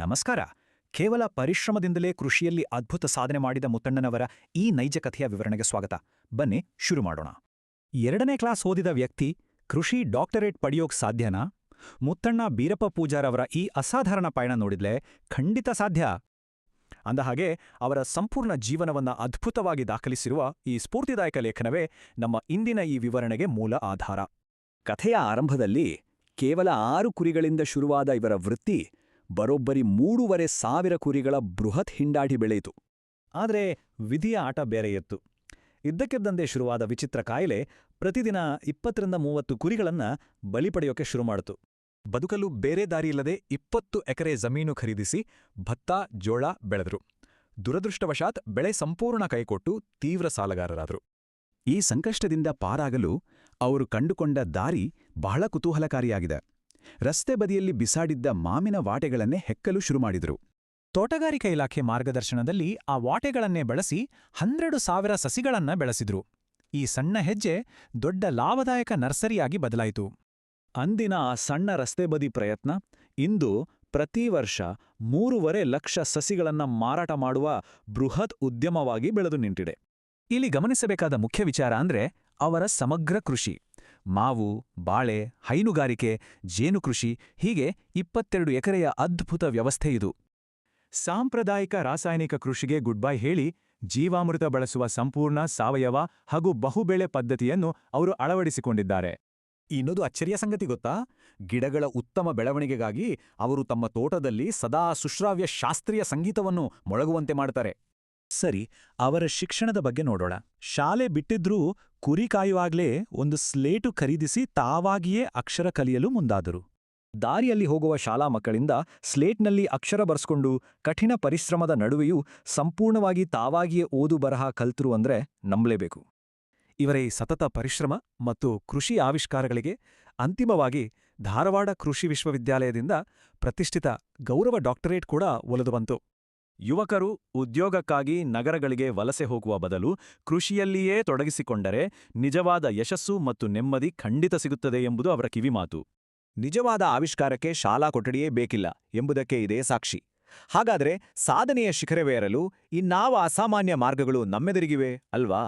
ನಮಸ್ಕಾರ. ಕೇವಲ ಪರಿಶ್ರಮದಿಂದಲೇ ಕೃಷಿಯಲ್ಲಿ ಅದ್ಭುತ ಸಾಧನೆ ಮಾಡಿದ ಮುತ್ತಣ್ಣನವರ ಈ ನೈಜ ಕಥೆಯ ವಿವರಣೆಗೆ ಸ್ವಾಗತ. ಬನ್ನಿ ಶುರು ಮಾಡೋಣ. 2ನೇ ಕ್ಲಾಸ್ ಓದಿದ ವ್ಯಕ್ತಿ ಕೃಷಿ ಡಾಕ್ಟರೇಟ್ ಪಡೆಯೋಕ್ ಸಾಧ್ಯನಾ? ಮುತ್ತಣ್ಣ ಬೀರಪ್ಪ ಪೂಜಾರವರ ಈ ಅಸಾಧಾರಣ ಪಯಣ ನೋಡಿದ್ಲೆ ಖಂಡಿತ ಸಾಧ್ಯ. ಅಂದಹಾಗೆ ಅವರ ಸಂಪೂರ್ಣ ಜೀವನವನ್ನ ಅದ್ಭುತವಾಗಿ ದಾಖಲಿಸಿರುವ ಈ ಸ್ಫೂರ್ತಿದಾಯಕ ಲೇಖನವೇ ನಮ್ಮ ಇಂದಿನ ಈ ವಿವರಣೆಗೆ ಮೂಲ ಆಧಾರ. ಕಥೆಯ ಆರಂಭದಲ್ಲಿ ಕೇವಲ 6 ಕುರಿಗಳಿಂದ ಶುರುವಾದ ಇವರ ವೃತ್ತಿ ಬರೋಬ್ಬರಿ 3,500 ಕುರಿಗಳ ಬೃಹತ್ ಹಿಂಡಾಟಿ ಬೆಳೆಯಿತು. ಆದರೆ ವಿಧಿಯ ಆಟ ಬೇರೆಯಿತ್ತು. ಇದ್ದಕ್ಕಿದ್ದಂತೆ ಶುರುವಾದ ವಿಚಿತ್ರ ಕಾಯಿಲೆ ಪ್ರತಿದಿನ 20-30 ಕುರಿಗಳನ್ನ ಬಲಿ ಪಡೆಯೋಕೆ ಶುರು ಮಾಡಿತು. ಬದುಕಲು ಬೇರೆ ದಾರಿಯಿಲ್ಲದೆ 20 ಎಕರೆ ಜಮೀನು ಖರೀದಿಸಿ ಭತ್ತ, ಜೋಳ ಬೆಳೆದರು. ದುರದೃಷ್ಟವಶಾತ್ ಬೆಳೆ ಸಂಪೂರ್ಣ ಕೈಕೊಟ್ಟು ತೀವ್ರ ಸಾಲಗಾರರಾದರು. ಈ ಸಂಕಷ್ಟದಿಂದ ಪಾರಾಗಲು ಅವರು ಕಂಡುಕೊಂಡ ದಾರಿ ಬಹಳ ಕುತೂಹಲಕಾರಿಯಾಗಿದೆ. ರಸ್ತೆ ಬದಿಯಲ್ಲಿ ಬಿಸಾಡಿದ್ದ ಮಾವಿನ ವಾಟೆಗಳನ್ನೇ ಹೆಕ್ಕಲು ಶುರುಮಾಡಿದರು. ತೋಟಗಾರಿಕಾ ಇಲಾಖೆ ಮಾರ್ಗದರ್ಶನದಲ್ಲಿ ಆ ವಾಟೆಗಳನ್ನೇ ಬಳಸಿ 12,000 ಸಸಿಗಳನ್ನ ಬೆಳೆಸಿದ್ರು. ಈ ಸಣ್ಣ ಹೆಜ್ಜೆ ದೊಡ್ಡ ಲಾಭದಾಯಕ ನರ್ಸರಿಯಾಗಿ ಬದಲಾಯಿತು. ಅಂದಿನ ಆ ಸಣ್ಣ ರಸ್ತೆ ಬದಿ ಪ್ರಯತ್ನ ಇಂದು ಪ್ರತಿ ವರ್ಷ 3,5 ಲಕ್ಷ ಸಸಿಗಳನ್ನ ಮಾರಾಟ ಮಾಡುವ ಬೃಹತ್ ಉದ್ಯಮವಾಗಿ ಬೆಳೆದು ನಿಂತಿದೆ. ಇಲ್ಲಿ ಗಮನಿಸಬೇಕಾದ ಮುಖ್ಯ ವಿಚಾರ ಅಂದ್ರೆ ಅವರ ಸಮಗ್ರ ಕೃಷಿ. ಮಾವು, ಬಾಳೆ, ಹೈನುಗಾರಿಕೆ, ಜೇನು ಕೃಷಿ ಹೀಗೆ 22 ಎಕರೆಯ ಅದ್ಭುತ ವ್ಯವಸ್ಥೆ ಇದು. ಸಾಂಪ್ರದಾಯಿಕ ರಾಸಾಯನಿಕ ಕೃಷಿಗೆ ಗುಡ್ ಬೈ ಹೇಳಿ ಜೀವಾಮೃತ ಬಳಸುವ ಸಂಪೂರ್ಣ ಸಾವಯವ ಹಾಗೂ ಬಹುಬೆಳೆ ಪದ್ಧತಿಯನ್ನು ಅವರು ಅಳವಡಿಸಿಕೊಂಡಿದ್ದಾರೆ. ಇನ್ನೊಂದು ಅಚ್ಚರಿಯ ಸಂಗತಿ ಗೊತ್ತಾ? ಗಿಡಗಳ ಉತ್ತಮ ಬೆಳವಣಿಗೆಗಾಗಿ ಅವರು ತಮ್ಮ ತೋಟದಲ್ಲಿ ಸದಾ ಸುಶ್ರಾವ್ಯ ಶಾಸ್ತ್ರೀಯ ಸಂಗೀತವನ್ನು ಮೊಳಗುವಂತೆ ಮಾಡ್ತಾರೆ. ಸರಿ, ಅವರ ಶಿಕ್ಷಣದ ಬಗ್ಗೆ ನೋಡೋಣ. ಶಾಲೆ ಬಿಟ್ಟಿದ್ರೂ ಕುರಿ ಕಾಯುವಾಗ್ಲೇ ಒಂದು ಸ್ಲೇಟು ಖರೀದಿಸಿ ತಾವಾಗಿಯೇ ಅಕ್ಷರ ಕಲಿಯಲು ಮುಂದಾದರು. ದಾರಿಯಲ್ಲಿ ಹೋಗುವ ಶಾಲಾ ಮಕ್ಕಳಿಂದ ಸ್ಲೇಟ್ನಲ್ಲಿ ಅಕ್ಷರ ಬರ್ಸ್ಕೊಂಡು ಕಠಿಣ ಪರಿಶ್ರಮದ ನಡುವೆಯೂ ಸಂಪೂರ್ಣವಾಗಿ ತಾವಾಗಿಯೇ ಓದು ಬರಹ ಕಲ್ತರು ಅಂದ್ರೆ ನಂಬಲೇಬೇಕು. ಇವರ ಈ ಸತತ ಪರಿಶ್ರಮ ಮತ್ತು ಕೃಷಿ ಆವಿಷ್ಕಾರಗಳಿಗೆ ಅಂತಿಮವಾಗಿ ಧಾರವಾಡ ಕೃಷಿ ವಿಶ್ವವಿದ್ಯಾಲಯದಿಂದ ಪ್ರತಿಷ್ಠಿತ ಗೌರವ ಡಾಕ್ಟರೇಟ್ ಕೂಡ ಒಲಿದು ಬಂತು. ಯುವಕರು ಉದ್ಯೋಗಕ್ಕಾಗಿ ನಗರಗಳಿಗೆ ವಲಸೆ ಹೋಗುವ ಬದಲು ಕೃಷಿಯಲ್ಲಿಯೇ ತೊಡಗಿಸಿಕೊಂಡರೆ ನಿಜವಾದ ಯಶಸ್ಸು ಮತ್ತು ನೆಮ್ಮದಿ ಖಂಡಿತ ಸಿಗುತ್ತದೆ ಎಂಬುದು ಅವರ ಕಿವಿಮಾತು. ನಿಜವಾದ ಆವಿಷ್ಕಾರಕ್ಕೆ ಶಾಲಾ ಕೊಠಡಿಯೇ ಬೇಕಿಲ್ಲ ಎಂಬುದಕ್ಕೆ ಇದೇ ಸಾಕ್ಷಿ. ಹಾಗಾದರೆ ಸಾಧನೆಯ ಶಿಖರವೇರಲು ಇನ್ನಾವ ಅಸಾಮಾನ್ಯ ಮಾರ್ಗಗಳು ನಮ್ಮೆದುರಿಗಿವೆ ಅಲ್ವಾ?